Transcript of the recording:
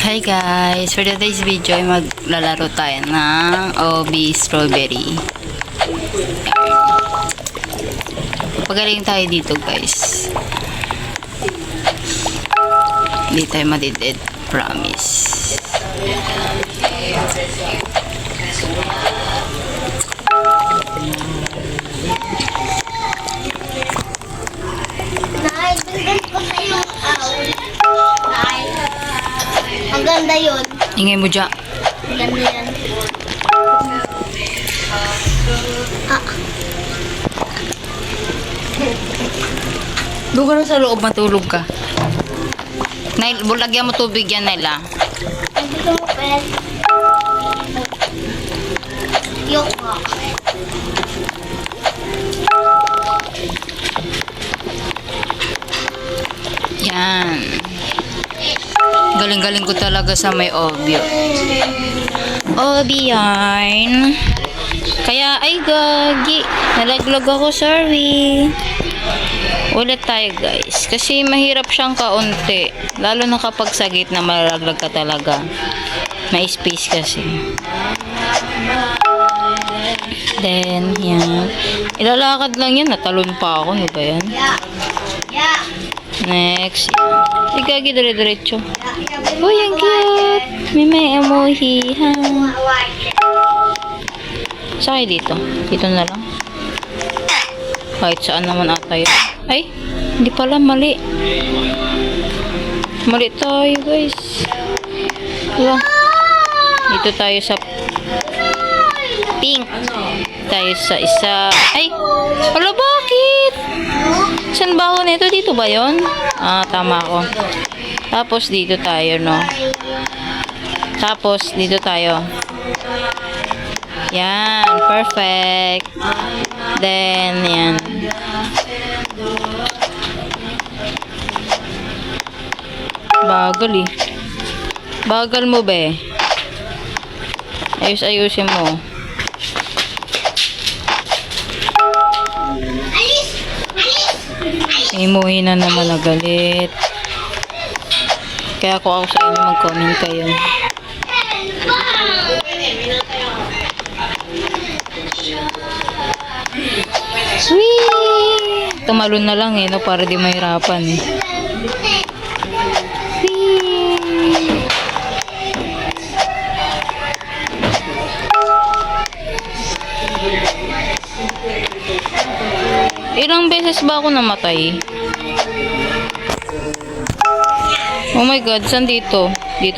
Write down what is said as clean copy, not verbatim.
Hi guys! For today's video ay maglalaro tayo ng OB Strawberry. Pagaling tayo dito guys. Hindi tayo madided. Promise. Ang ganda yun. Ingay mo dyan. Ang ganda yan. Doon ka na sa loob, matulog ka. Nail, lagyan mo tubig yan, Naila. Ang gusto mo, pet. Yok ka. Yan. Galing-galing ko talaga sa may obyo. Obi yarn. Kaya, ay gagi. Nalaglag ako, sorry. Ulit tayo guys. Kasi mahirap siyang kaunti. Lalo na kapag sa gitna malaglag ka talaga. May space kasi. Then, yan. Ilalakad lang yan. Natalon pa ako. Ano ba yan? Yeah. Next. Ay gagi, dire-diretso. Uy, ang cute. May emoji. Ha? Sakay dito. Dito na lang. Kahit saan naman ata yun. Ay, hindi pala. Mali. Mali tayo, guys. Diba? Dito tayo sa pink. Tayo sa isa. Ay, wala, bakit? Saan ba ako nito? Dito ba yun? Ah, tama ako. Tapos dito tayo, no? Tapos dito tayo. Yan, perfect. Then, yan. Bagal eh. Bagal mo be. Ayos-ayusin mo. Imuhin na naman na galit. Kaya ako sa inyo mag-comment kayo. Whee! Tumalon na lang eh, no? Para di mahirapan eh. Whee! Ilang beses ba ako namatay? Oh my god, saan dito? Dito.